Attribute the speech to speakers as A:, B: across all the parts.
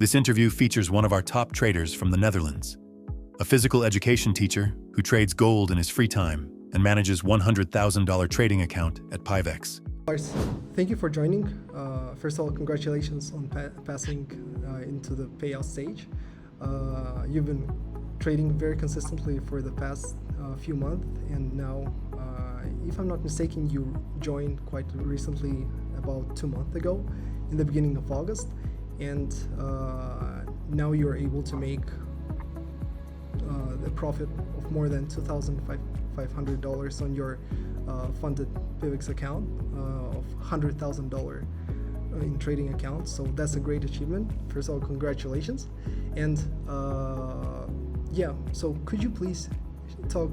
A: This interview features one of our top traders from the Netherlands, a physical education teacher who trades gold in his free time and manages $100,000 trading account at Pivex.
B: Thank you for joining. First of all, congratulations on passing into the payout stage. You've been trading very consistently for the past few months, and now, if I'm not mistaken, you joined quite recently, about 2 months ago, in the beginning of August, and now you're able to make a profit of more than $2,500 on your funded Pivex account of $100,000 in trading accounts. So that's a great achievement. First of all, congratulations. And so could you please tell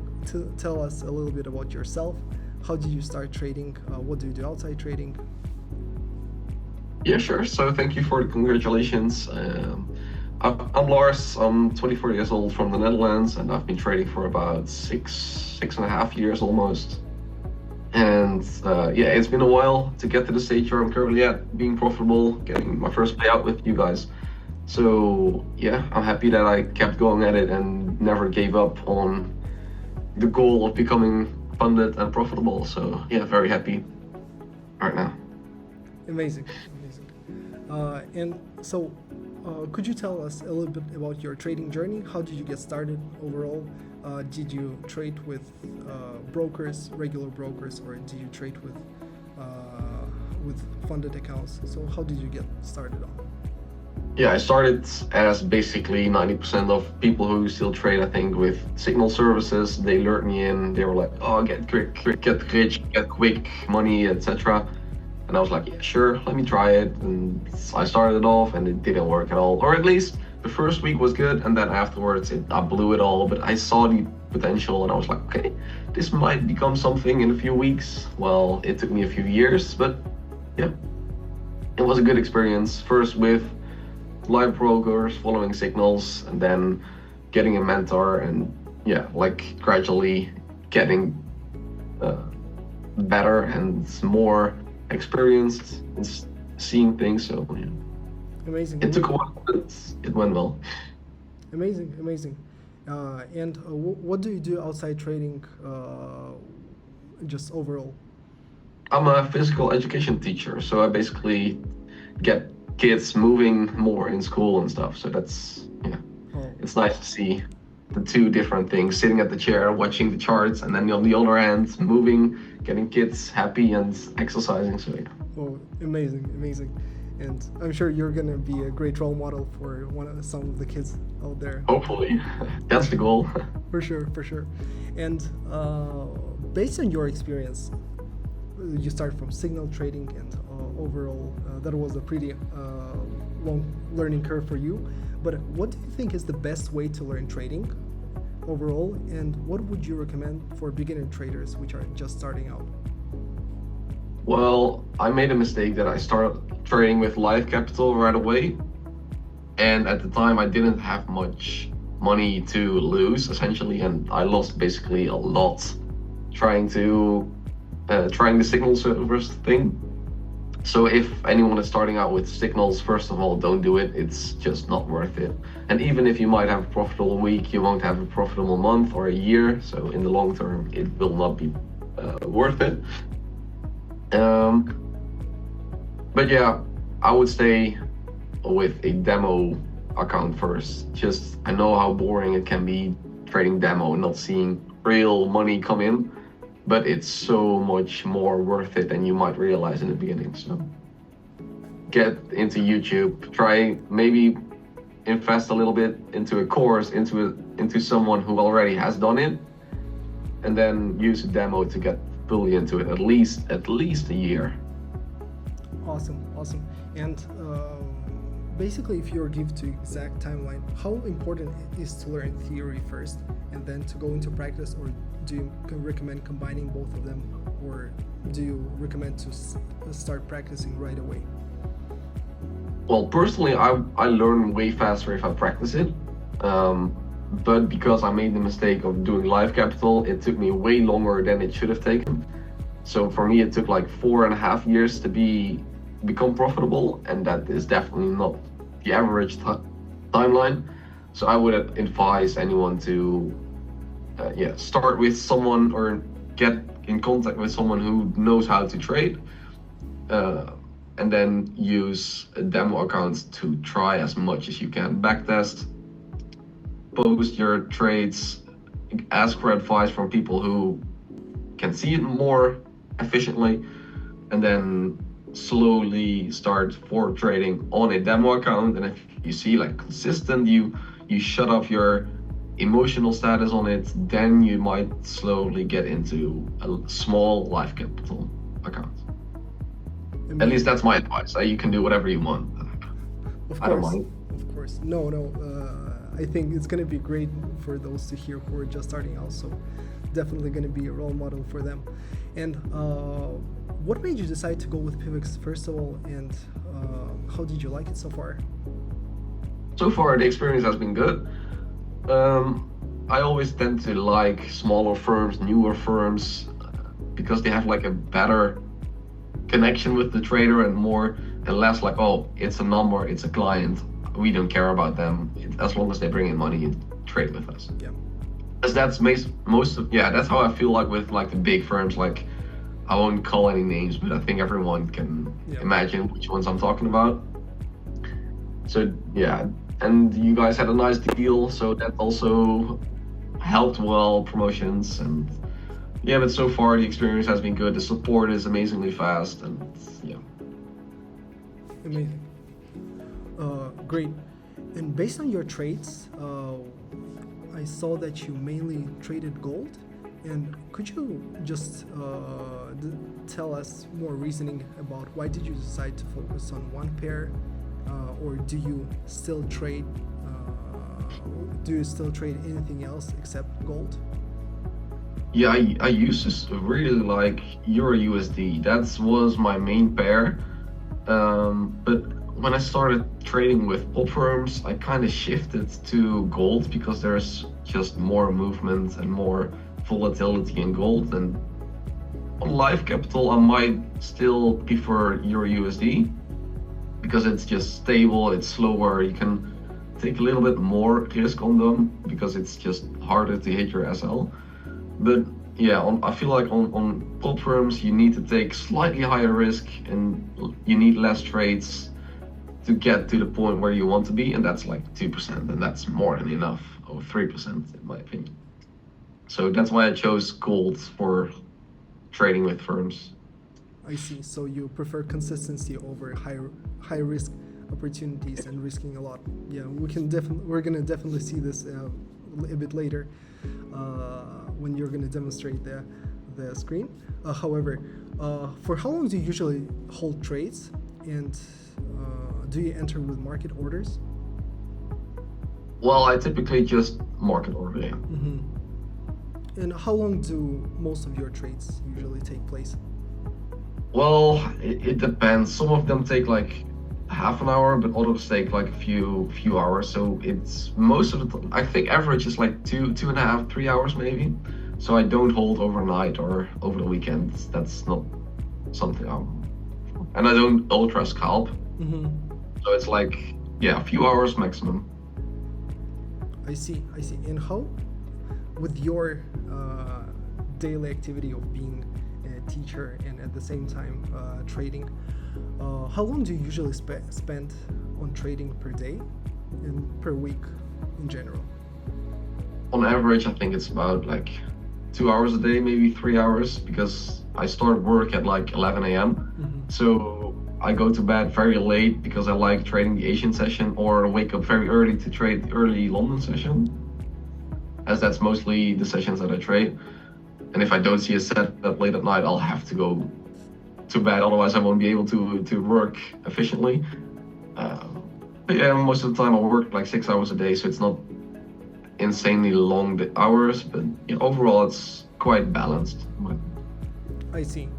B: us a little bit about yourself? How did you start trading? What do you do outside trading?
C: Yeah, sure. So thank you for the congratulations. I'm Lars. I'm 24 years old from the Netherlands, and I've been trading for about six and a half years almost. And it's been a while to get to the stage where I'm currently at, being profitable, getting my first payout with you guys. So yeah, I'm happy that I kept going at it and never gave up on the goal of becoming funded and profitable. So yeah, very happy right now.
B: Amazing. Could you tell us a little bit about your trading journey? How did you get started overall? Did you trade with brokers, regular brokers, or did you trade with funded accounts? So how did you get started on?
C: Yeah, I started as basically 90% of people who still trade, I think, with signal services. They lured me in. They were like, "Oh, get rich, get quick money, etc." And I was like, yeah, sure, let me try it. And I started off and it didn't work at all. Or at least the first week was good. And then afterwards, I blew it all. But I saw the potential and I was like, okay, this might become something in a few weeks. Well, it took me a few years, but yeah, it was a good experience. First with live brokers, following signals, and then getting a mentor and gradually getting better and more experienced in seeing things. So yeah.
B: Amazing.
C: It took a while, but it went well.
B: Amazing. What do you do outside trading, just overall?
C: I'm a physical education teacher, so I basically get kids moving more in school and stuff. So that's It's nice to see the two different things, sitting at the chair, watching the charts, and then on the other hand, moving, getting kids happy and exercising. So yeah.
B: Oh, amazing. And I'm sure you're gonna be a great role model for some of the kids out there.
C: Hopefully, that's the goal.
B: For sure. And based on your experience, you started from signal trading, and overall, that was a pretty long learning curve for you. But what do you think is the best way to learn trading overall, and what would you recommend for beginner traders which are just starting out?
C: Well, I made a mistake that I started trading with live capital right away, and at the time I didn't have much money to lose essentially, and I lost basically a lot trying the signal servers thing. So if anyone is starting out with signals, first of all, don't do it. It's just not worth it. And even if you might have a profitable week, you won't have a profitable month or a year. So in the long term, it will not be worth it. But yeah, I would stay with a demo account first. I know how boring it can be trading demo and not seeing real money come in. But it's so much more worth it than you might realize in the beginning. So get into YouTube, maybe invest a little bit into a course, into someone who already has done it, and then use a demo to get fully into it, at least a year.
B: Awesome. And basically, if you're given to exact timeline, how important it is to learn theory first and then to go into practice, or do you recommend combining both of them, or do you recommend to start practicing right away?
C: Well, personally, I learn way faster if I practice it, but because I made the mistake of doing live capital, it took me way longer than it should have taken. So for me, it took like 4.5 years to become profitable, and that is definitely not the average timeline. So I would advise anyone to start with someone or get in contact with someone who knows how to trade, and then use a demo account to try as much as you can. Backtest, post your trades, ask for advice from people who can see it more efficiently, and then slowly start for trading on a demo account. And if you see like consistent, you shut off your emotional status on it, then you might slowly get into a small live capital account. At least that's my advice. You can do whatever you want.
B: Of
C: I don't
B: course,
C: mind.
B: of course. No. I think it's gonna be great for those to hear who are just starting out. So definitely gonna be a role model for them. And what made you decide to go with Pivex first of all, and how did you like it so far?
C: So far, the experience has been good. I always tend to like smaller firms, newer firms, because they have like a better connection with the trader and less like, oh, it's a number, it's a client, we don't care about them as long as they bring in money and trade with us.
B: Yeah.
C: As that's that's how I feel like with like the big firms. Like, I won't call any names, but I think everyone can imagine which ones I'm talking about. So yeah, and you guys had a nice deal, so that also helped well, promotions, and yeah, but so far the experience has been good. The support is amazingly fast, and yeah.
B: Amazing. Great. And based on your trades, I saw that you mainly traded gold. And could you just tell us more reasoning about why did you decide to focus on one pair, or do you still trade anything else except gold?
C: Yeah, I used to really like Euro USD. That was my main pair. But when I started trading with pop firms, I kind of shifted to gold because there's just more movement and more volatility in gold. And on live capital, I might still prefer Euro USD because it's just stable, it's slower, you can take a little bit more risk on them because it's just harder to hit your SL. But yeah, I feel like on pop firms, you need to take slightly higher risk and you need less trades to get to the point where you want to be, and that's like 2%, and that's more than enough, or 3% in my opinion. So that's why I chose gold for trading with firms.
B: I see. So you prefer consistency over high risk opportunities and risking a lot. Yeah, we're gonna definitely see this a bit later when you're gonna demonstrate the screen. However, for how long do you usually hold trades, and do you enter with market orders?
C: Well, I typically just market order. Yeah.
B: Mm-hmm. And how long do most of your trades usually take place?
C: Well, it depends. Some of them take like half an hour, but others take like a few hours. So it's most of the I think average is like 2.5, 3 hours maybe. So I don't hold overnight or over the weekends. That's not something and I don't ultra scalp.
B: Mm-hmm.
C: So it's like, yeah, a few hours maximum.
B: I see. And how, with your daily activity of being a teacher and at the same time trading, how long do you usually spend on trading per day and per week in general?
C: On average, I think it's about like 2 hours a day, maybe 3 hours, because I start work at like 11 a.m.
B: Mm-hmm.
C: So I go to bed very late because I like trading the Asian session, or wake up very early to trade the early London session, as that's mostly the sessions that I trade. And if I don't see a setup late at night, I'll have to go to bed, otherwise I won't be able to work efficiently. But yeah, most of the time I work like 6 hours a day, so it's not insanely long hours, but you know, overall it's quite balanced.
B: I see.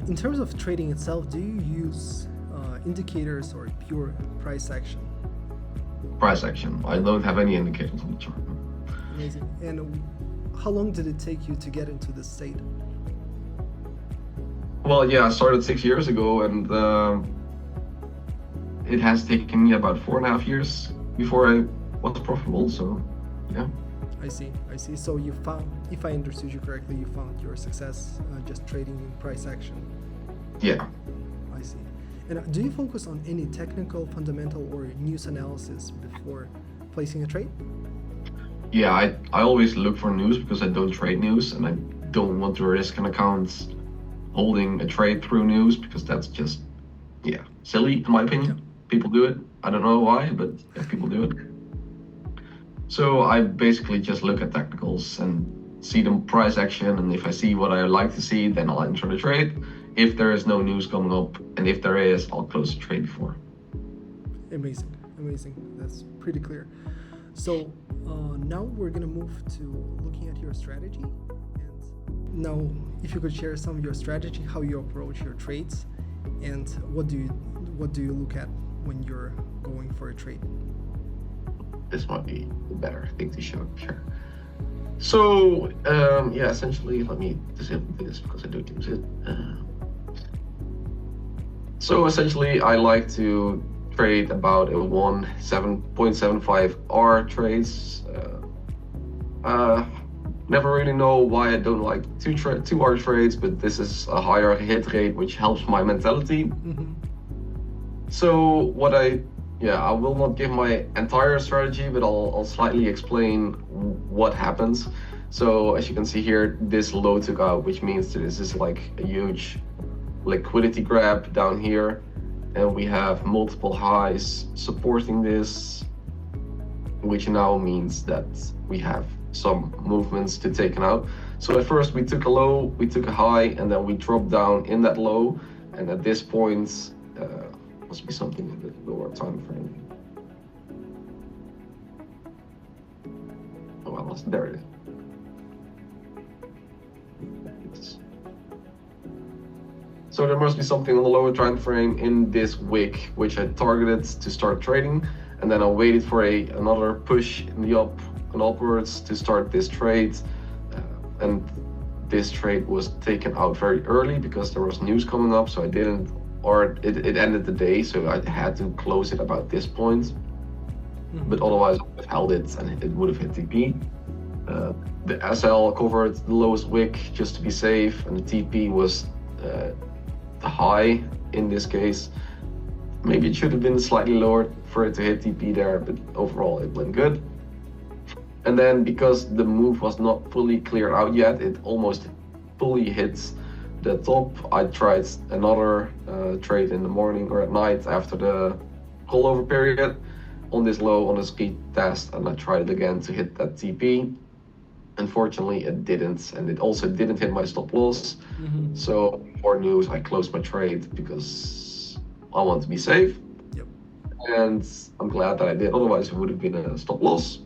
B: In terms of trading itself, do you use indicators or pure price action?
C: Price action. I don't have any indicators on the chart.
B: Amazing. And how long did it take you to get into this state?
C: Well, yeah, I started 6 years ago, and it has taken me about 4.5 years before I was profitable. So, yeah.
B: I see. So you found, if I understood you correctly, you found your success just trading in price action.
C: Yeah.
B: I see. And do you focus on any technical, fundamental, or news analysis before placing a trade?
C: Yeah, I always look for news because I don't trade news, and I don't want to risk an account holding a trade through news, because that's just, yeah, silly in my opinion. People do it. I don't know why, but yeah, people do it. So I basically just look at technicals and see the price action, and if I see what I like to see, then I'll enter the trade. If there is no news coming up, and if there is, I'll close the trade before.
B: Amazing. That's pretty clear. So now we're gonna move to looking at your strategy. And now, if you could share some of your strategy, how you approach your trades, and what do you look at when you're going for a trade?
C: This might be a better thing to show. Sure. So yeah, essentially, let me disable this because I don't use it. So essentially, I like to trade about a 7.75 R trades. Never really know why I don't like 2 R trades, but this is a higher hit rate, which helps my mentality.
B: Mm-hmm.
C: So what I will not give my entire strategy, but I'll slightly explain what happens. So as you can see here, this low took out, which means that this is like a huge liquidity grab down here, and we have multiple highs supporting this, which now means that we have some movements to taken out. So at first we took a low, we took a high, and then we dropped down in that low, and at this point must be something a bit lower time frame. Oh, I lost, there it is. So there must be something on the lower time frame in this wick, which I targeted to start trading, and then I waited for another push in the upwards to start this trade, and this trade was taken out very early because there was news coming up, so I didn't, or it ended the day, so I had to close it about this point. Mm-hmm. But otherwise I would have held it and it would have hit TP. The SL covered the lowest wick just to be safe, and the TP was the high in this case. Maybe it should have been slightly lower for it to hit TP there, but overall it went good. And then because the move was not fully cleared out yet, it almost fully hits the top. I tried another trade in the morning or at night after the rollover period on this low on a speed test, and I tried it again to hit that TP. Unfortunately, it didn't, and it also didn't hit my stop loss. Mm-hmm. So for news, I closed my trade because I want to be safe.
B: Yep.
C: And I'm glad that I did, otherwise it would have been a stop loss.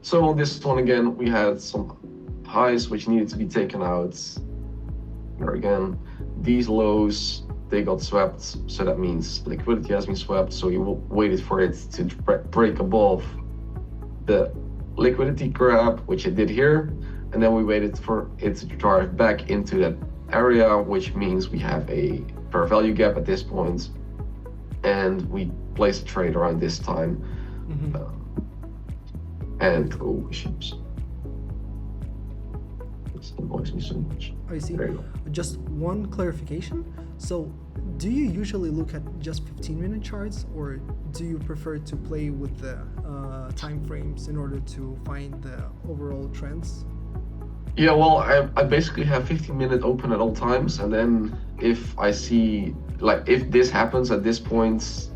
C: So on this one again, we had some highs which needed to be taken out. There again, these lows, they got swept, so that means liquidity has been swept. So you waited for it to break above the liquidity grab, which it did here, and then we waited for it to drive back into that area, which means we have a fair value gap at this point, and we placed a trade around this time. Mm-hmm. And oh, ships. It's annoys me so much.
B: I see. Just one clarification. So, do you usually look at just 15-minute charts, or do you prefer to play with the time frames in order to find the overall trends?
C: Yeah, well, I basically have 15-minute open at all times, and then if I see, like, if this happens at this point,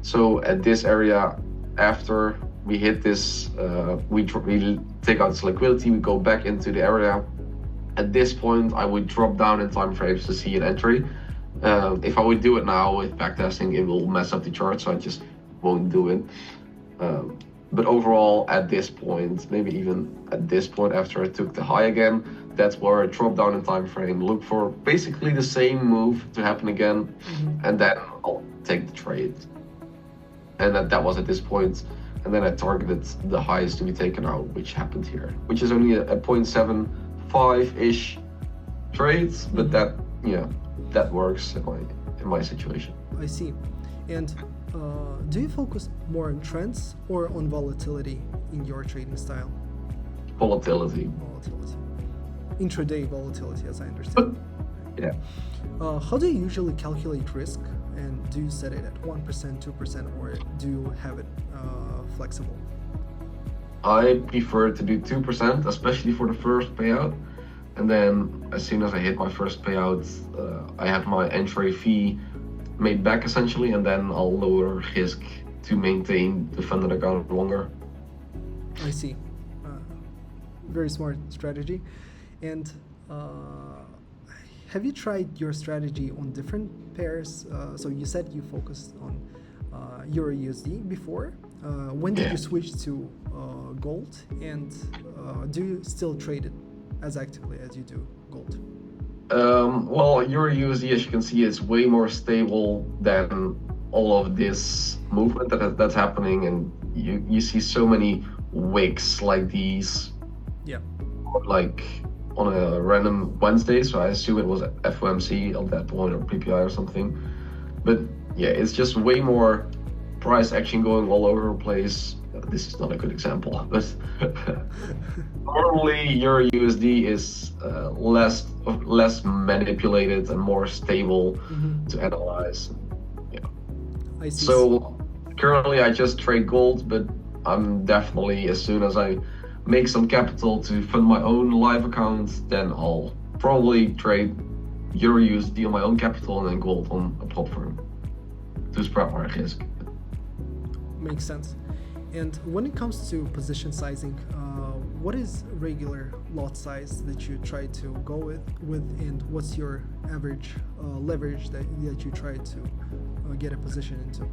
C: so at this area, after we hit this, we take out this liquidity, we go back into the area. At this point, I would drop down in time frames to see an entry. If I would do it now with backtesting, it will mess up the chart, so I just won't do it. But overall, at this point, maybe even at this point after I took the high again, that's where I drop down in time frame, look for basically the same move to happen again, mm-hmm. and then I'll take the trade. And that was at this point, and then I targeted the highs to be taken out, which happened here, which is only a 0.75-ish trade, but that works in in my situation.
B: I see. And do you focus more on trends or on volatility in your trading style?
C: Volatility.
B: Volatility. Intraday volatility, as I understand.
C: Yeah.
B: How do you usually calculate risk? And do you set it at 1%, 2%, or do you have it flexible?
C: I prefer to do 2%, especially for the first payout. And then as soon as I hit my first payout, I have my entry fee made back essentially, and then I'll lower risk to maintain the funded account longer.
B: I see. Very smart strategy. And have you tried your strategy on different pairs? So you said you focused on Euro USD before. When did you switch to gold? And do you still trade it as actively as you do gold?
C: Well, Euro USD, as you can see, is way more stable than all of this movement that's happening, and you see so many wicks like these.
B: Yeah.
C: Like on a random Wednesday, so I assume it was FOMC at that point or PPI or something. But yeah, it's just way more price action going all over the place. This is not a good example, but normally Euro USD is less manipulated and more stable to analyze. Yeah.
B: I see.
C: So currently I just trade gold, but I'm definitely, as soon as I make some capital to fund my own live account, then I'll probably trade Euro USD on my own capital and then gold on a prop firm to spread my risk.
B: Makes sense. And when it comes to position sizing, what is regular lot size that you try to go with, and what's your average leverage that you try to get a position into?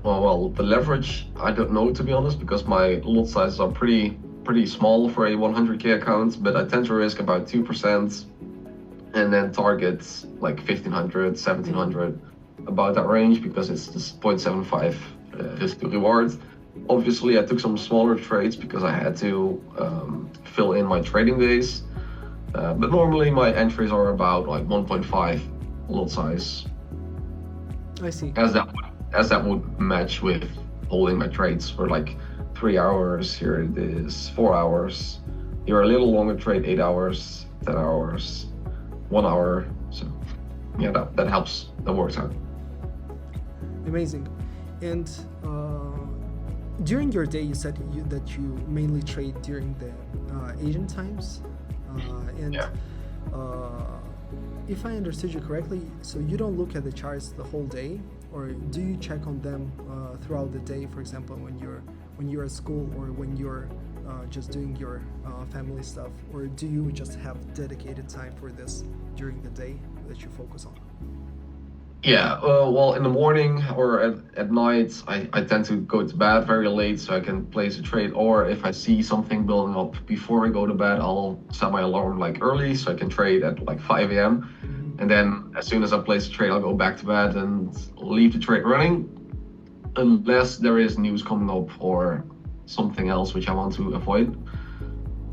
C: Well, the leverage, I don't know, to be honest, because my lot sizes are pretty small for a 100k account, but I tend to risk about 2% and then target like 1500, 1700, about that range, because it's just 0.75 risk to reward. Obviously, I took some smaller trades because I had to fill in my trading days, but normally my entries are about like 1.5 lot size.
B: I see.
C: As that would match with holding my trades for like 3 hours. Here it is 4 hours. Here a little longer trade, 8 hours, 10 hours, 1 hour. So yeah, that helps. That works out.
B: Amazing. And during your day, you said that you mainly trade during the Asian times, and if I understood you correctly, so you don't look at the charts the whole day, or do you check on them throughout the day? For example, when you're at school, or when you're just doing your family stuff, or do you just have dedicated time for this during the day that you focus on?
C: Yeah, well, in the morning or at night, I tend to go to bed very late so I can place a trade. Or if I see something building up before I go to bed, I'll set my alarm like early so I can trade at like 5 a.m. And then as soon as I place a trade, I'll go back to bed and leave the trade running, unless there is news coming up or something else which I want to avoid.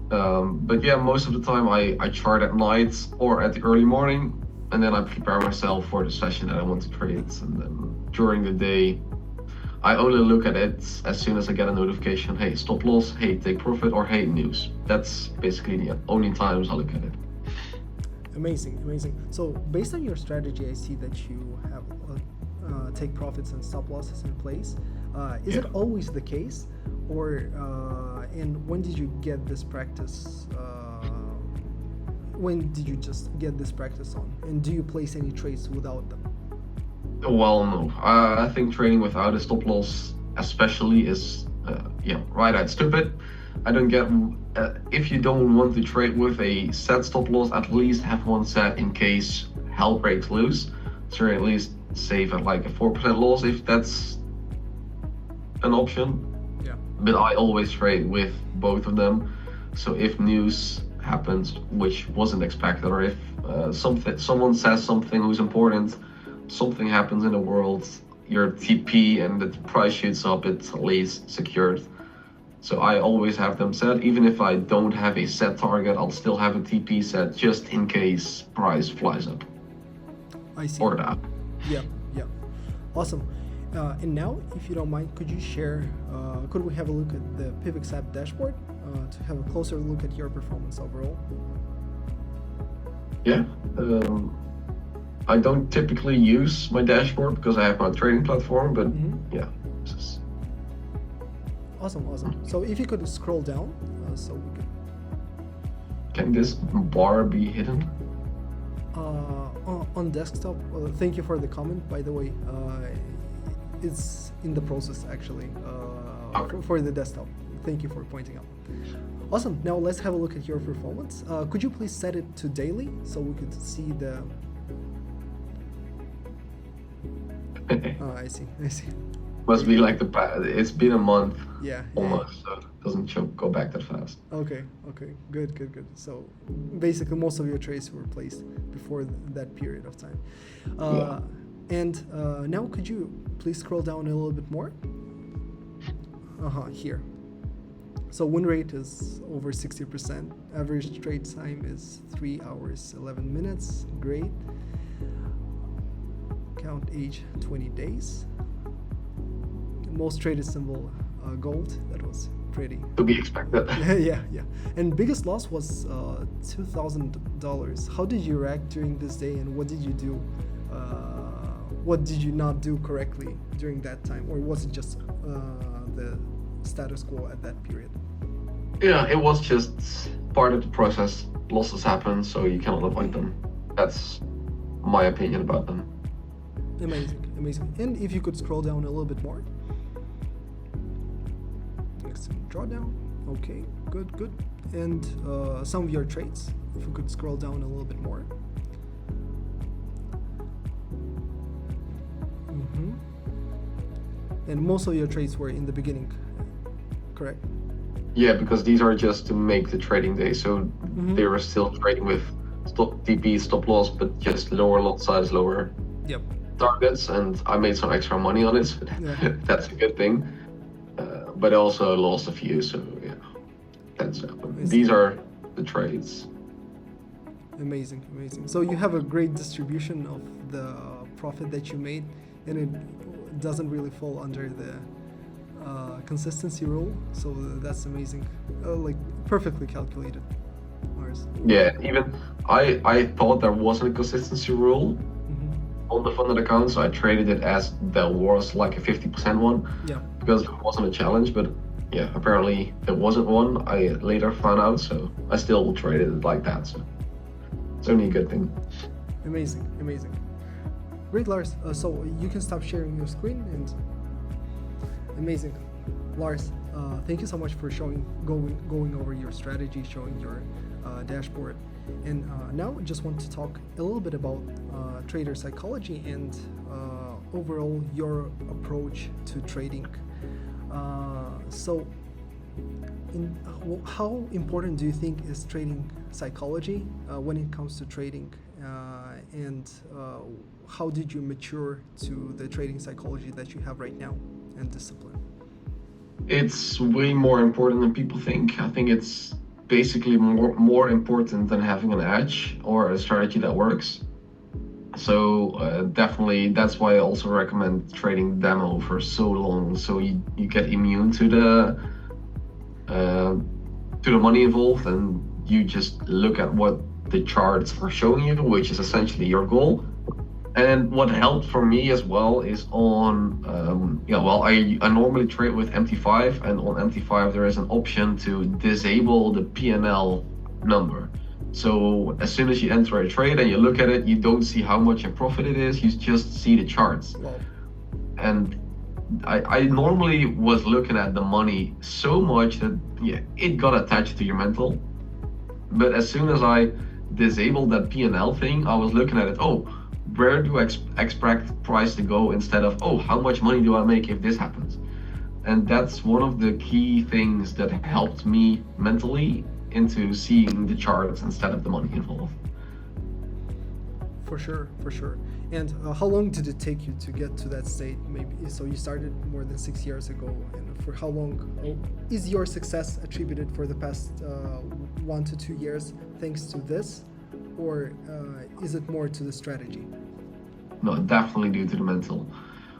C: But yeah, most of the time I chart at night or at the early morning, and then I prepare myself for the session that I want to trade. And then during the day, I only look at it as soon as I get a notification, hey, stop loss, hey, take profit, or hey, news. That's basically the only times I look at it.
B: Amazing, amazing. So based on your strategy, I see that you have take profits and stop losses in place. Is it always the case, or and when did you get this practice? When did you just get this practice on? And do you place any trades without them?
C: Well, no. I think trading without a stop loss, especially, is right out stupid. I don't get. If you don't want to trade with a set stop loss, at least have one set in case hell breaks loose. So you're at least safe at like a 4% loss if that's an option.
B: Yeah.
C: But I always trade with both of them. So if news happens which wasn't expected, or if someone says something who's important, something happens in the world, your TP and the price shoots up, it's at least secured. So I always have them set. Even if I don't have a set target, I'll still have a TP set just in case price flies up.
B: I see.
C: Or that.
B: Yeah, yeah. Awesome. And now, if you don't mind, could you share, could we have a look at the Pivex app dashboard to have a closer look at your performance overall?
C: Yeah. I don't typically use my dashboard because I have my trading platform, but yeah. This is...
B: Awesome, awesome. So if you could scroll down, so we could...
C: Can this bar be hidden?
B: On desktop, thank you for the comment, by the way. It's in the process, actually, for the desktop. Thank you for pointing out. Awesome. Now let's have a look at your performance. Could you please set it to daily so we could see the... I see.
C: Must be like it's been a month.
B: Yeah.
C: Almost, so it doesn't go back that fast.
B: Okay. Good. So basically most of your trades were placed before that period of time. And now could you please scroll down a little bit more? Here. So win rate is over 60%. Average trade time is 3 hours, 11 minutes. Great. Count age 20 days. Most traded symbol gold. That was pretty
C: to be expected.
B: yeah. And biggest loss was $2,000. How did you react during this day, and what did you do? What did you not do correctly during that time, or was it just the status quo at that period?
C: Yeah, it was just part of the process. Losses happen, so you cannot avoid them. That's my opinion about them.
B: Amazing. And if you could scroll down a little bit more. Next drawdown. Okay, good. And some of your trades, if you could scroll down a little bit more. And most of your trades were in the beginning, correct?
C: Yeah, because these are just to make the trading day, so they were still trading with TP, stop loss, but just lower lot size, lower targets, and I made some extra money on it, so that's a good thing. But I also lost a few, so yeah, that's these are the trades.
B: Amazing. So you have a great distribution of the profit that you made, and it doesn't really fall under the consistency rule, so that's amazing. Like perfectly calculated, Mars.
C: Yeah, even I thought there wasn't a consistency rule on the funded account, so I traded it as there was like a 50% one, because it wasn't a challenge. But yeah, apparently there wasn't one. I later found out, so I still traded it like that. So it's only a good thing.
B: Amazing. Great, Lars. So you can stop sharing your screen, and amazing, Lars. Thank you so much for going over your strategy, showing your dashboard. And now I just want to talk a little bit about trader psychology and overall your approach to trading. So how important do you think is trading psychology when it comes to trading, and how did you mature to the trading psychology that you have right now and discipline?
C: It's way more important than people think. I think it's basically more important than having an edge or a strategy that works. So definitely that's why I also recommend trading demo for so long, so you get immune to the money involved, and you just look at what the charts are showing you, which is essentially your goal. And what helped for me as well is on I normally trade with MT5, and on MT5 there is an option to disable the PNL number. So as soon as you enter a trade and you look at it, you don't see how much in profit it is, you just see the charts.
B: Wow.
C: And I normally was looking at the money so much that it got attached to your mental. But as soon as I disabled that PNL thing, I was looking at it, where do I expect price to go, instead of, how much money do I make if this happens? And that's one of the key things that helped me mentally into seeing the charts instead of the money involved.
B: For sure. And how long did it take you to get to that state? Maybe so you started more than 6 years ago, and for how long is your success attributed for the past 1 to 2 years thanks to this, or is it more to the strategy?
C: no, definitely due to the mental.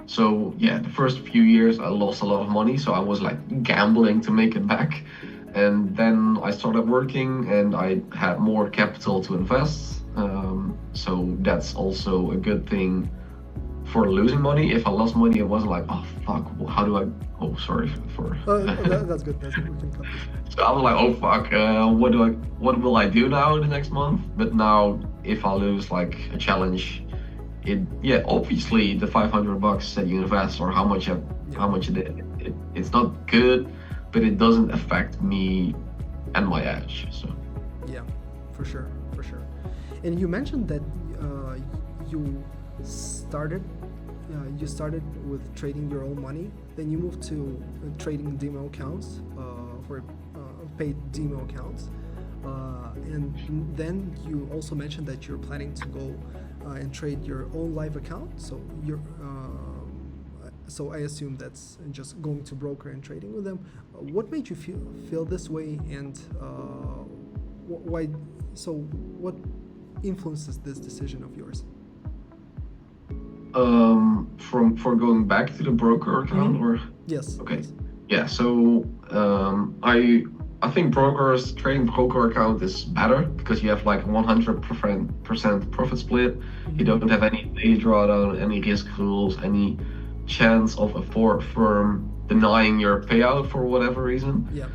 C: So yeah, the first few years I lost a lot of money, so I was like gambling to make it back. And then I started working and I had more capital to invest. So that's also a good thing for losing money. If I lost money, it wasn't like, oh fuck, how do I? Oh, sorry for.
B: That's good. That's good. We can cut this.
C: So I was like, oh fuck, what will I do now the next month? But now, if I lose like a challenge, yeah, obviously the $500 that you invest or how much it's not good, but it doesn't affect me and my edge. So
B: Yeah, for sure, for sure. And you mentioned that you started you started with trading your own money, then you moved to trading demo accounts for paid demo accounts, and then you also mentioned that you're planning to go and trade your own live account. So so I assume that's just going to broker and trading with them. What made you feel this way, and why? So what influences this decision of yours?
C: for going back to the broker account, or
B: Yes.
C: okay,
B: Yes.
C: yeah. So I think trading broker account is better because you have like 100% profit split. You don't have any daily drawdown, any risk rules, any chance of a firm denying your payout for whatever reason.
B: Yeah.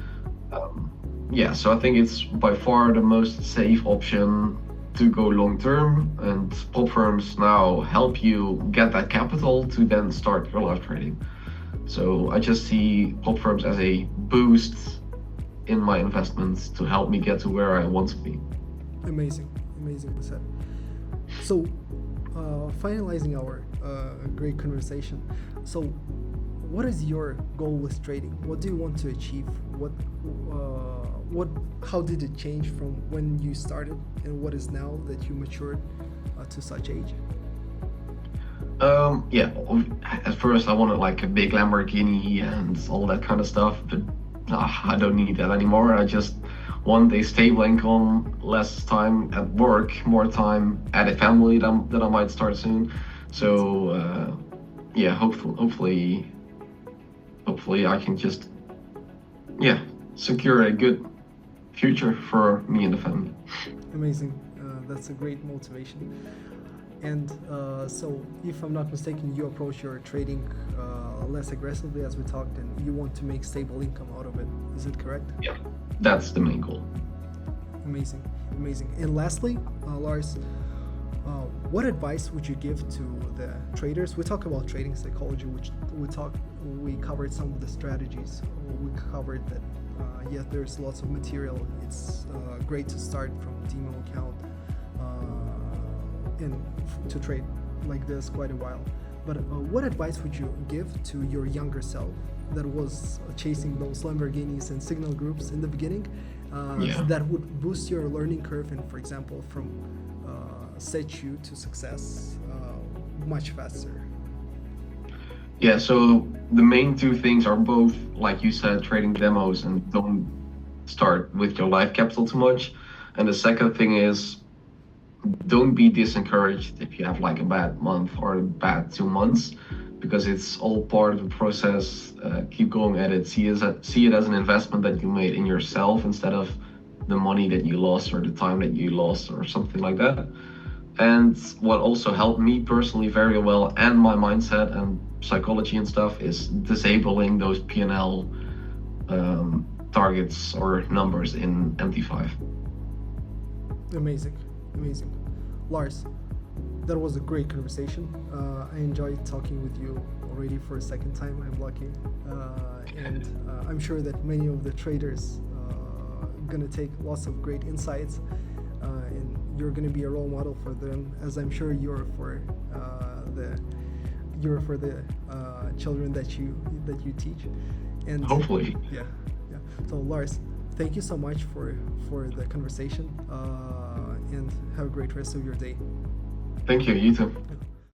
C: Yeah, so I think it's by far the most safe option to go long term, and prop firms now help you get that capital to then start your live trading. So I just see prop firms as a boost in my investments to help me get to where I want to be.
B: Amazing, amazing said. So, finalizing our great conversation. So, what is your goal with trading? What do you want to achieve? How did it change from when you started, and what is now that you matured to such age?
C: Yeah, at first I wanted like a big Lamborghini and all that kind of stuff, but I don't need that anymore. I just want a stable income, less time at work, more time at a family that I might start soon. So yeah, hopefully I can just secure a good future for me and the family.
B: Amazing. That's a great motivation. And so, if I'm not mistaken, you approach your trading less aggressively, as we talked, and you want to make stable income out of it. Is it correct?
C: Yeah, that's the main goal.
B: Amazing, amazing. And lastly, Lars, what advice would you give to the traders? We talk about trading psychology, which we covered some of the strategies. We covered that. Yes, there's lots of material. It's great to start from demo account and to trade like this quite a while. But what advice would you give to your younger self that was chasing those Lamborghinis and signal groups in the beginning, that would boost your learning curve and, for example, from set you to success much faster?
C: Yeah, so the main two things are both, like you said, trading demos and don't start with your live capital too much. And the second thing is, don't be disencouraged if you have like a bad month or a bad 2 months, because it's all part of the process. Keep going at it. See it as an investment that you made in yourself instead of the money that you lost or the time that you lost or something like that. And what also helped me personally very well, and my mindset and psychology and stuff, is disabling those P&L targets or numbers in MT5.
B: Amazing, amazing. Lars, that was a great conversation. I enjoyed talking with you already for a second time. I'm lucky. And I'm sure that many of the traders gonna take lots of great insights, and you're gonna be a role model for them, as I'm sure you're for the children that you teach. And
C: hopefully.
B: Yeah. So Lars, thank you so much for the conversation, and have a great rest of your day.
C: Thank you. You too.